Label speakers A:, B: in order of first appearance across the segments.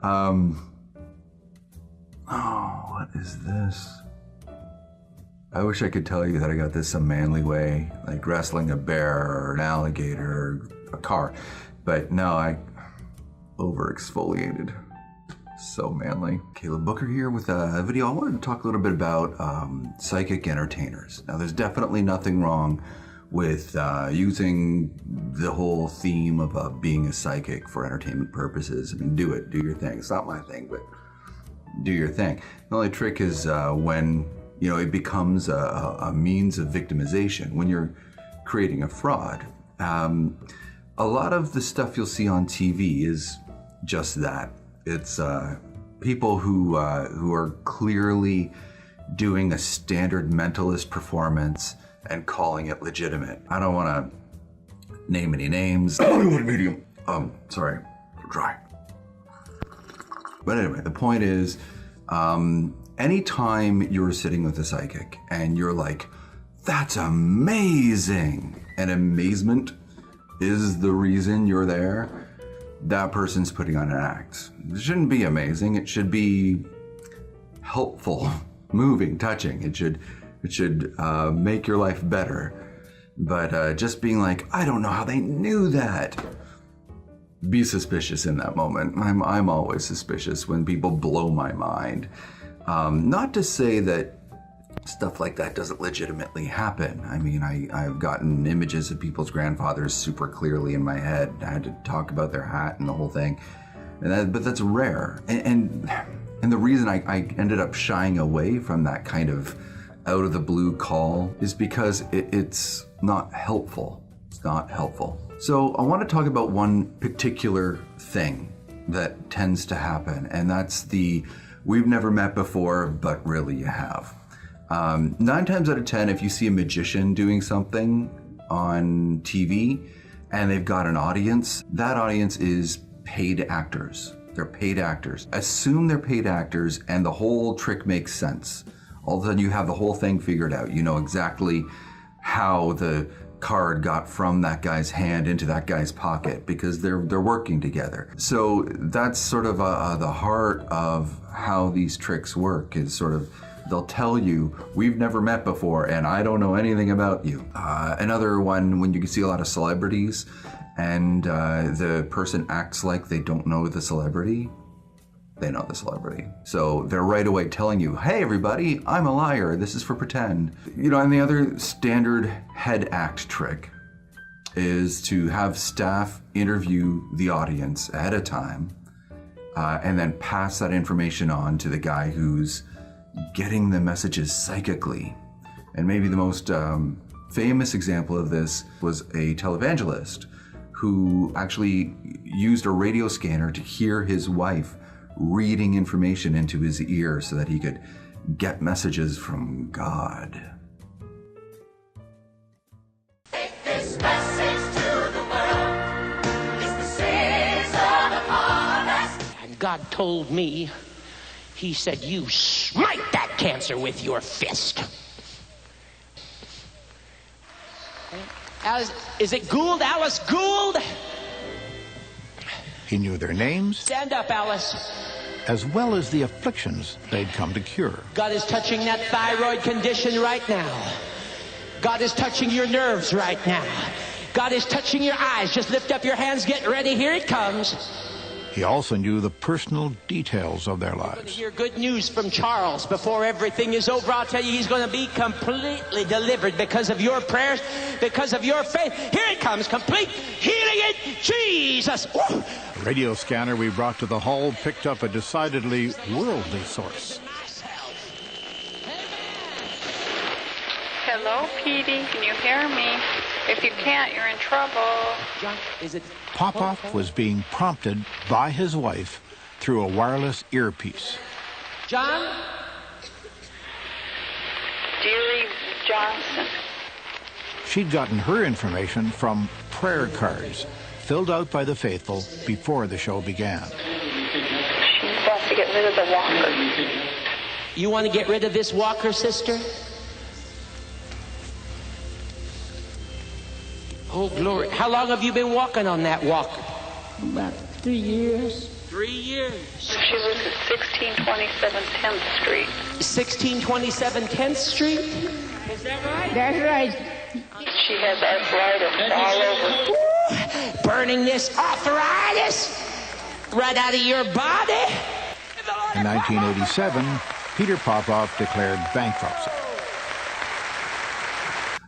A: Oh, what is this? I wish I could tell you that I got this some manly way, like wrestling a bear or an alligator or a car. But no, I over-exfoliated. So manly. Caleb Booker here with a video. I wanted to talk a little bit about psychic entertainers. Now, there's definitely nothing wrong with using the whole theme of being a psychic for entertainment purposes. I mean, do it, do your thing. It's not my thing, but do your thing. The only trick is when, you know, it becomes a means of victimization, when you're creating a fraud. A lot of the stuff you'll see on TV is just that. It's people who are clearly doing a standard mentalist performance and calling it legitimate. I don't want to name any names. Medium. Sorry, dry. But anyway, the point is, anytime you're sitting with a psychic and you're like, "That's amazing," and amazement is the reason you're there, that person's putting on an act. It shouldn't be amazing. It should be helpful, moving, touching. It should make your life better. But just being like, "I don't know how they knew that." Be suspicious in that moment. I'm always suspicious when people blow my mind. Not to say that stuff like that doesn't legitimately happen. I mean, I've gotten images of people's grandfathers super clearly in my head. I had to talk about their hat and the whole thing, but that's rare. And the reason I ended up shying away from that kind of out of the blue call is because it's not helpful. It's not helpful. So I want to talk about one particular thing that tends to happen, and that's the "we've never met before, but really you have." 9 times out of 10, if you see a magician doing something on TV and they've got an audience, that audience is paid actors. They're paid actors. Assume they're paid actors and the whole trick makes sense. All of a sudden you have the whole thing figured out. You know exactly how the card got from that guy's hand into that guy's pocket because they're working together. So that's sort of the heart of how these tricks work, is sort of they'll tell you, "We've never met before and I don't know anything about you." Another one, when you can see a lot of celebrities and the person acts like they don't know the celebrity, they know the celebrity. So they're right away telling you, "Hey everybody, I'm a liar, this is for pretend." You know, and the other standard head act trick is to have staff interview the audience ahead of time and then pass that information on to the guy who's getting the messages psychically. And maybe the most famous example of this was a televangelist who actually used a radio scanner to hear his wife reading information into his ear so that he could get messages from God.
B: Take this message to the world. It's the season of harvest.
C: And God told me, He said, "You smite that cancer with your fist." Alice, is it Gould? Alice Gould?
D: He knew their names,
C: Stand up, Alice.
D: as well as the afflictions they'd come to cure.
C: God is touching that thyroid condition right now. God is touching your nerves right now. God is touching your eyes. Just lift up your hands, get ready, here it comes.
D: He also knew the personal details of their
C: You're going to
D: lives.
C: hear good news from Charles before everything is over. I'll tell you, he's going to be completely delivered because of your prayers, because of your faith. Here it comes, complete healing in Jesus. Woo!
D: The radio scanner we brought to the hall picked up a decidedly worldly source.
E: Hello, Petey. Can you hear me? If you can't, you're in trouble.
C: John, is it
D: Popoff was being prompted by his wife through a wireless earpiece.
C: John?
E: Dearie Johnson.
D: She'd gotten her information from prayer cards filled out by the faithful before the show began.
E: She wants to get rid of the walker.
C: You want to get rid of this walker, sister? Oh, glory. How long have you been walking on that walker?
F: About 3 years.
C: 3 years.
E: She lives at 1627 10th Street.
C: 1627 10th Street? Is that right?
F: That's right.
E: She has arthritis all over.
C: Burning this arthritis right out of your body.
D: In 1987, Peter Popoff declared bankruptcy.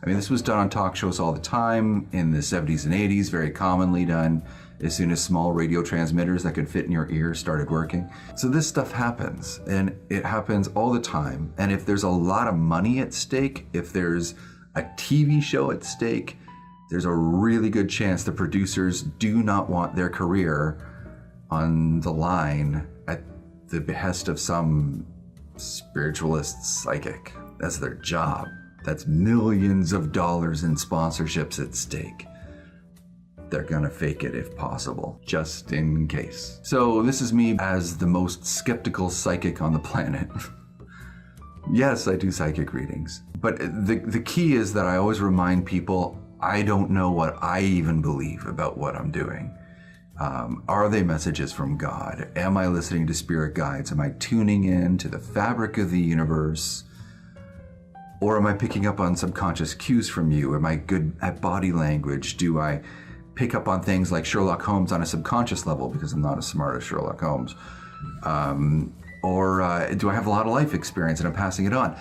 A: I mean, this was done on talk shows all the time in the 70s and 80s, very commonly done as soon as small radio transmitters that could fit in your ear started working. So this stuff happens, and it happens all the time. And if there's a lot of money at stake, if there's a TV show at stake, there's a really good chance the producers do not want their career on the line at the behest of some spiritualist psychic. That's their job. That's millions of dollars in sponsorships at stake. They're gonna fake it if possible, just in case. So this is me as the most skeptical psychic on the planet. Yes, I do psychic readings, but the key is that I always remind people I don't know what I even believe about what I'm doing. Are they messages from God? Am I listening to spirit guides? Am I tuning in to the fabric of the universe? Or am I picking up on subconscious cues from you? Am I good at body language? Do I pick up on things like Sherlock Holmes on a subconscious level because I'm not as smart as Sherlock Holmes? Or do I have a lot of life experience and I'm passing it on?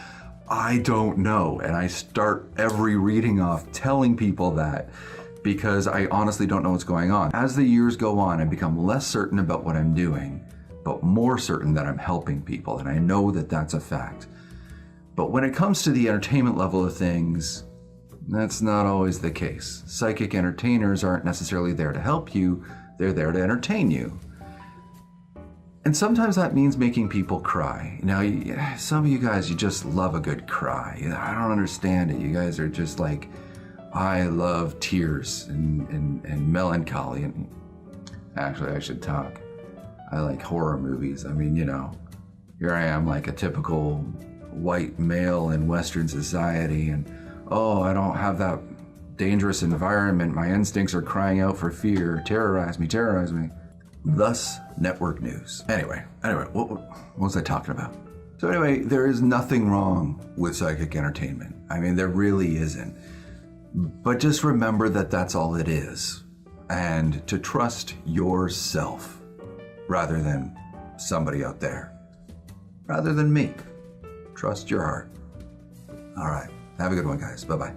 A: I don't know. And I start every reading off telling people that because I honestly don't know what's going on. As the years go on, I become less certain about what I'm doing, but more certain that I'm helping people. And I know that that's a fact. But when it comes to the entertainment level of things, that's not always the case. Psychic entertainers aren't necessarily there to help you, they're there to entertain you. And sometimes that means making people cry. Now, some of you guys, you just love a good cry. I don't understand it. You guys are just like, I love tears and melancholy. And actually, I should talk. I like horror movies. I mean, here I am like a typical white male in Western society, and I don't have that dangerous environment. My instincts are crying out for fear. Terrorize me. Thus, network news. Anyway, what was I talking about? So anyway, there is nothing wrong with psychic entertainment. I mean, there really isn't. But just remember that that's all it is. And to trust yourself rather than somebody out there. Rather than me. Trust your heart. All right. Have a good one, guys. Bye-bye.